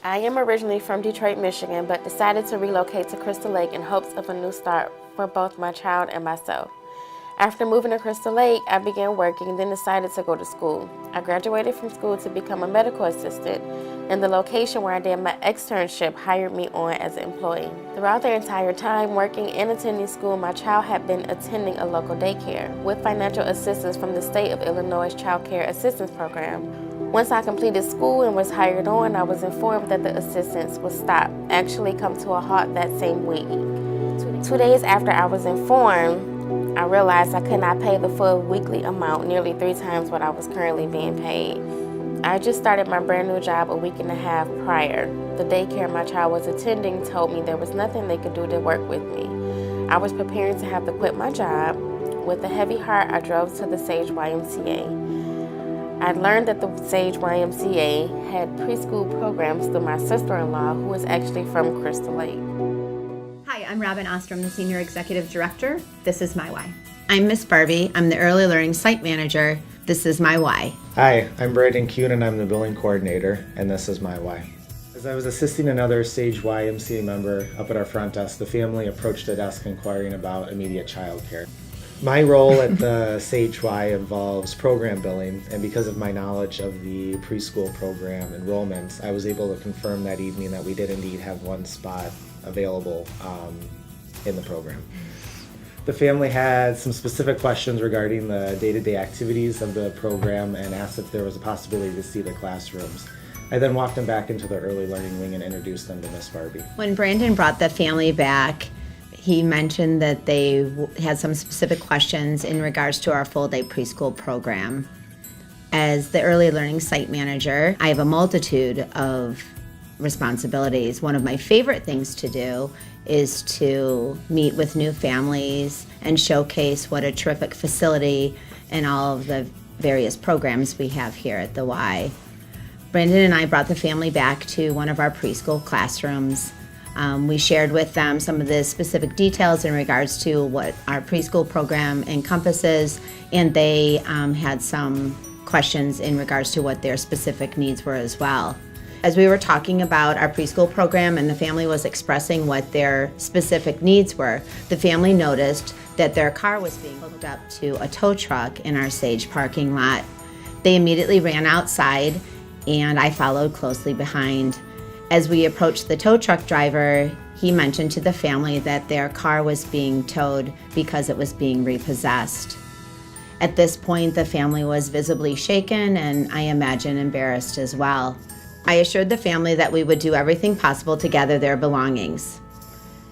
I am originally from Detroit, Michigan, but decided to relocate to Crystal Lake in hopes of a new start for both my child and myself. After moving to Crystal Lake, I began working, then decided to go to school. I graduated from school to become a medical assistant, and the location where I did my externship hired me on as an employee. Throughout the entire time working and attending school, my child had been attending a local daycare with financial assistance from the state of Illinois' Child Care Assistance Program. Once I completed school and was hired on, I was informed that the assistance would stop, actually come to a halt that same week. 2 days after I was informed, I realized I could not pay the full weekly amount, nearly 3 times what I was currently being paid. I just started my brand new job a week and a half prior. The daycare my child was attending told me there was nothing they could do to work with me. I was preparing to have to quit my job. With a heavy heart, I drove to the Sage YMCA. I learned that the Sage YMCA had preschool programs through my sister-in-law, who is actually from Crystal Lake. Hi, I'm Robin Ostrom, the Senior Executive Director. This is my why. I'm Miss Barbie. I'm the Early Learning Site Manager. This is my why. Hi, I'm Brandon Kuhn and I'm the Billing Coordinator, and this is my why. As I was assisting another Sage YMCA member up at our front desk, the family approached the desk inquiring about immediate child care. My role at the Sage Y involves program billing, and because of my knowledge of the preschool program enrollments, I was able to confirm that evening that we did indeed have one spot available in the program. The family had some specific questions regarding the day-to-day activities of the program and asked if there was a possibility to see the classrooms. I then walked them back into the early learning wing and introduced them to Miss Barbie. When Brandon brought the family back, he mentioned that they had some specific questions in regards to our full-day preschool program. As the early learning site manager, I have a multitude of responsibilities. One of my favorite things to do is to meet with new families and showcase what a terrific facility and all of the various programs we have here at the Y. Brandon and I brought the family back to one of our preschool classrooms. We shared with them some of the specific details in regards to what our preschool program encompasses, and they had some questions in regards to what their specific needs were as well. As we were talking about our preschool program and the family was expressing what their specific needs were, the family noticed that their car was being hooked up to a tow truck in our Sage parking lot. They immediately ran outside, and I followed closely behind. As we approached the tow truck driver, he mentioned to the family that their car was being towed because it was being repossessed. At this point, the family was visibly shaken and I imagine embarrassed as well. I assured the family that we would do everything possible to gather their belongings.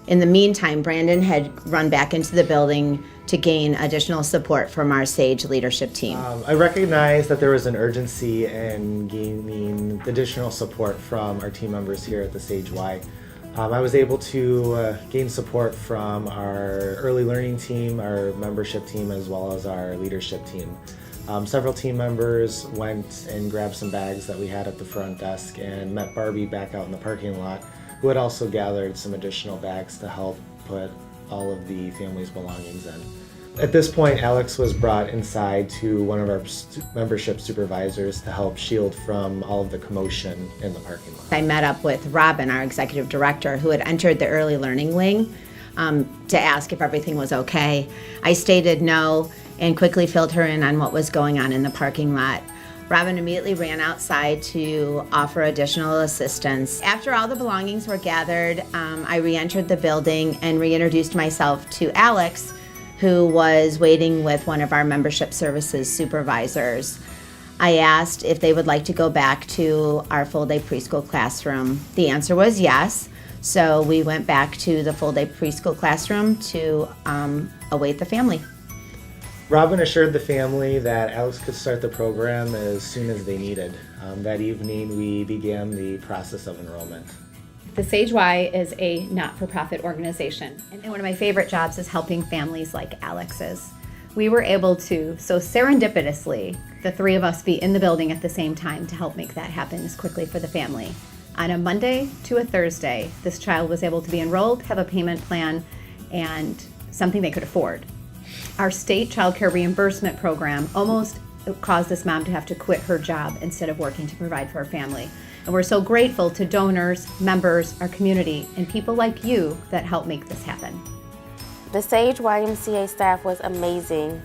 In the meantime, Brandon had run back into the building to gain additional support from our Sage leadership team. I recognized that there was an urgency in gaining additional support from our team members here at the Sage Y. I was able to gain support from our early learning team, our membership team, as well as our leadership team. Several team members went and grabbed some bags that we had at the front desk and met Barbie back out in the parking lot, who had also gathered some additional bags to help put all of the family's belongings in. At this point, Alex was brought inside to one of our membership supervisors to help shield from all of the commotion in the parking lot. I met up with Robin, our executive director, who had entered the early learning wing to ask if everything was okay. I stated no and quickly filled her in on what was going on in the parking lot. Robin immediately ran outside to offer additional assistance. After all the belongings were gathered, I re-entered the building and reintroduced myself to Alex, who was waiting with one of our membership services supervisors. I asked if they would like to go back to our full-day preschool classroom. The answer was yes, so we went back to the full-day preschool classroom to await the family. Robin assured the family that Alex could start the program as soon as they needed. That evening, we began the process of enrollment. The Sage Y is a not-for-profit organization. And one of my favorite jobs is helping families like Alex's. We were able to, so serendipitously, the three of us be in the building at the same time to help make that happen as quickly for the family. On a Monday to a Thursday, this child was able to be enrolled, have a payment plan, and something they could afford. Our state child care reimbursement program almost caused this mom to have to quit her job instead of working to provide for her family. And we're so grateful to donors, members, our community, and people like you that help make this happen. The Sage YMCA staff was amazing.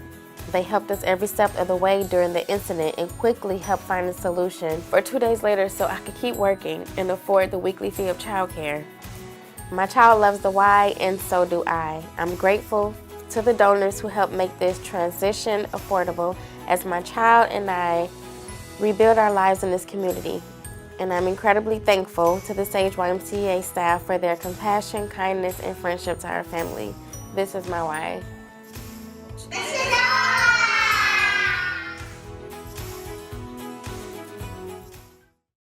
They helped us every step of the way during the incident and quickly helped find a solution for 2 days later so I could keep working and afford the weekly fee of childcare. My child loves the Y, and so do I. I'm grateful to the donors who helped make this transition affordable as my child and I rebuild our lives in this community. And I'm incredibly thankful to the Sage YMCA staff for their compassion, kindness, and friendship to our family. This is my Y.